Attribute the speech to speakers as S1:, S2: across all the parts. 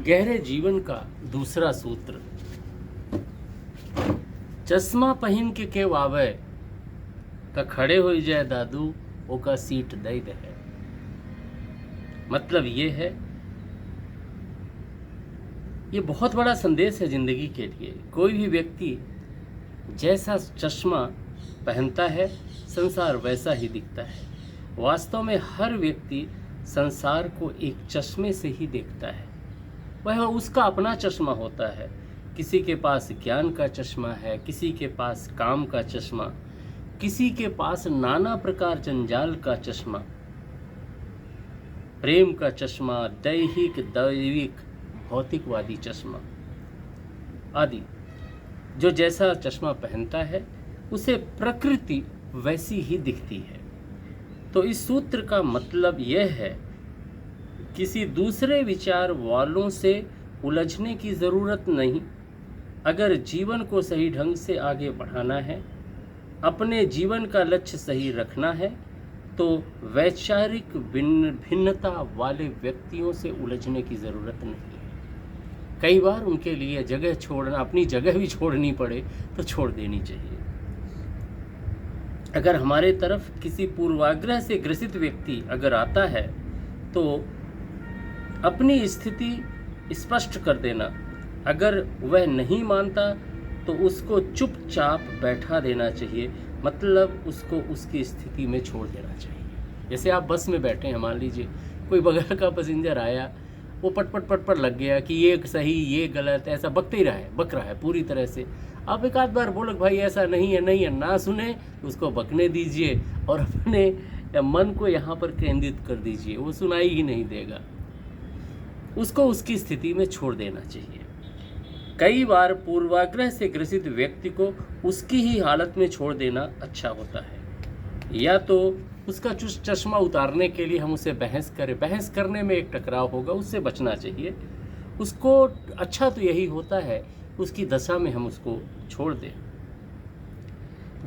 S1: गहरे जीवन का दूसरा सूत्र। चश्मा पहिन के वावे का खड़े हो जाए दादू ओका सीट दई रहे। मतलब ये है, ये बहुत बड़ा संदेश है जिंदगी के लिए। कोई भी व्यक्ति जैसा चश्मा पहनता है संसार वैसा ही दिखता है। वास्तव में हर व्यक्ति संसार को एक चश्मे से ही देखता है। वह उसका अपना चश्मा होता है। किसी के पास ज्ञान का चश्मा है, किसी के पास काम का चश्मा, किसी के पास नाना प्रकार जंजाल का चश्मा, प्रेम का चश्मा, दैहिक दैविक भौतिकवादी चश्मा आदि। जो जैसा चश्मा पहनता है उसे प्रकृति वैसी ही दिखती है। तो इस सूत्र का मतलब यह है, किसी दूसरे विचार वालों से उलझने की ज़रूरत नहीं। अगर जीवन को सही ढंग से आगे बढ़ाना है, अपने जीवन का लक्ष्य सही रखना है, तो वैचारिक भिन्नता वाले व्यक्तियों से उलझने की ज़रूरत नहीं है। कई बार उनके लिए जगह छोड़ना, अपनी जगह भी छोड़नी पड़े तो छोड़ देनी चाहिए। अगर हमारे तरफ किसी पूर्वाग्रह से ग्रसित व्यक्ति अगर आता है तो अपनी स्थिति स्पष्ट कर देना। अगर वह नहीं मानता तो उसको चुपचाप बैठा देना चाहिए, मतलब उसको उसकी स्थिति में छोड़ देना चाहिए। जैसे आप बस में बैठे हैं, मान लीजिए कोई बगल का पैसेंजर आया, वो पट लग गया कि ये सही ये गलत, ऐसा बक रहा है पूरी तरह से। आप एक आध बार बोलो भाई ऐसा नहीं है, ना सुने उसको बकने दीजिए और अपने मन को यहाँ पर केंद्रित कर दीजिए। वो सुनाई ही नहीं देगा, उसको उसकी स्थिति में छोड़ देना चाहिए। कई बार पूर्वाग्रह से ग्रसित व्यक्ति को उसकी ही हालत में छोड़ देना अच्छा होता है। या तो उसका चश्मा उतारने के लिए हम उससे बहस करें, बहस करने में एक टकराव होगा, उससे बचना चाहिए। उसको अच्छा तो यही होता है उसकी दशा में हम उसको छोड़ दें।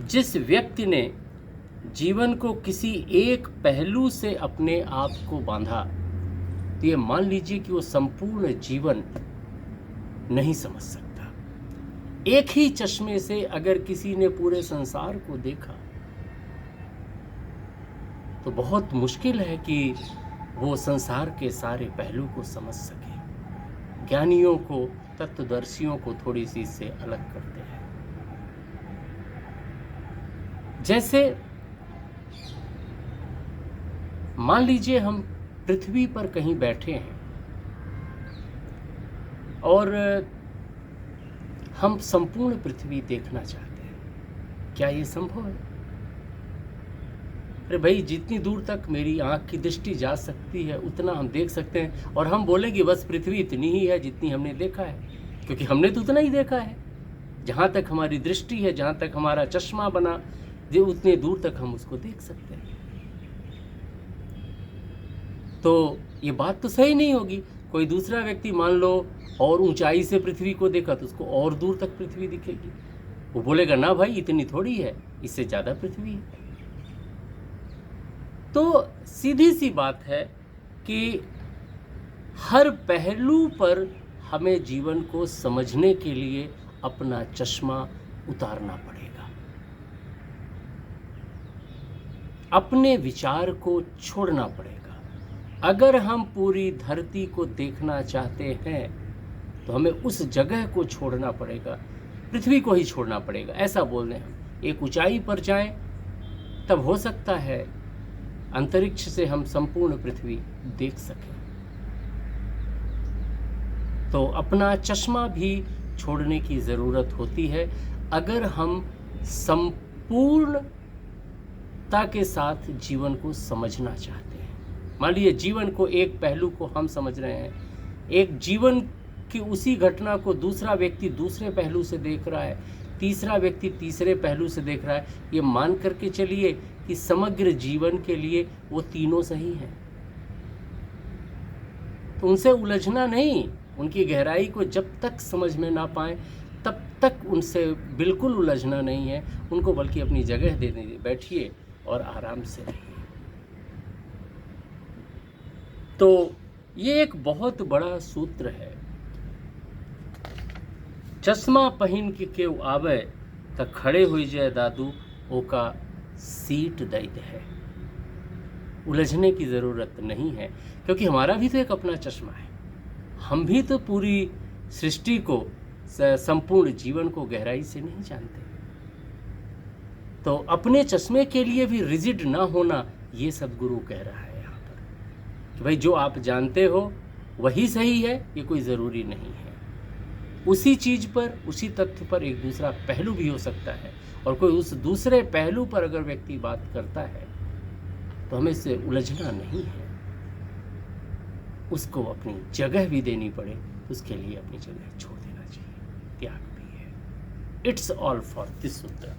S1: जिस व्यक्ति ने जीवन को किसी एक पहलू से अपने आप को बांधा, तो ये मान लीजिए कि वो संपूर्ण जीवन नहीं समझ सकता। एक ही चश्मे से अगर किसी ने पूरे संसार को देखा तो बहुत मुश्किल है कि वो संसार के सारे पहलू को समझ सके। ज्ञानियों को, तत्वदर्शियों को थोड़ी सी इससे अलग करते हैं। जैसे मान लीजिए हम पृथ्वी पर कहीं बैठे हैं और हम संपूर्ण पृथ्वी देखना चाहते हैं। क्या ये संभव है? अरे भाई, जितनी दूर तक मेरी आंख की दृष्टि जा सकती है उतना हम देख सकते हैं, और हम बोलेंगे बस पृथ्वी इतनी ही है जितनी हमने देखा है, क्योंकि हमने तो उतना ही देखा है। जहाँ तक हमारी दृष्टि है, जहाँ तक हमारा चश्मा बना, जो उतने दूर तक हम उसको देख सकते हैं। तो ये बात तो सही नहीं होगी। कोई दूसरा व्यक्ति मान लो और ऊंचाई से पृथ्वी को देखा तो उसको और दूर तक पृथ्वी दिखेगी। वो बोलेगा ना भाई इतनी थोड़ी है, इससे ज़्यादा पृथ्वी है। तो सीधी सी बात है कि हर पहलू पर हमें जीवन को समझने के लिए अपना चश्मा उतारना पड़ेगा, अपने विचार को छोड़ना पड़ेगा। अगर हम पूरी धरती को देखना चाहते हैं तो हमें उस जगह को छोड़ना पड़ेगा, पृथ्वी को ही छोड़ना पड़ेगा। ऐसा बोल रहे हैं हम। एक ऊंचाई पर जाएं तब हो सकता है अंतरिक्ष से हम संपूर्ण पृथ्वी देख सकें। तो अपना चश्मा भी छोड़ने की ज़रूरत होती है अगर हम संपूर्णता के साथ जीवन को समझना चाहते हैं। मान लीजिए जीवन को एक पहलू को हम समझ रहे हैं, एक जीवन की उसी घटना को दूसरा व्यक्ति दूसरे पहलू से देख रहा है, तीसरा व्यक्ति तीसरे पहलू से देख रहा है। ये मान करके चलिए कि समग्र जीवन के लिए वो तीनों सही हैं। तो उनसे उलझना नहीं, उनकी गहराई को जब तक समझ में ना पाएं तब तक उनसे बिल्कुल उलझना नहीं है। उनको बल्कि अपनी जगह दे दीजिए, बैठिए और आराम से रहिए। तो ये एक बहुत बड़ा सूत्र है चश्मा पहन के केव आवे त खड़े हो जाए दादू, ओका सीट दैत है। उलझने की ज़रूरत नहीं है, क्योंकि हमारा भी तो एक अपना चश्मा है। हम भी तो पूरी सृष्टि को, संपूर्ण जीवन को गहराई से नहीं जानते। तो अपने चश्मे के लिए भी रिजिड ना होना, ये सदगुरु कह रहा है यहाँ पर कि भाई जो आप जानते हो वही सही है, ये कोई ज़रूरी नहीं है। उसी चीज़ पर, उसी तथ्य पर एक दूसरा पहलू भी हो सकता है, और कोई उस दूसरे पहलू पर अगर व्यक्ति बात करता है तो हमें इससे उलझना नहीं है। उसको अपनी जगह भी देनी पड़े, उसके लिए अपनी जगह छोड़ देना चाहिए, त्याग भी है। इट्स ऑल फॉर दिस सूत्र।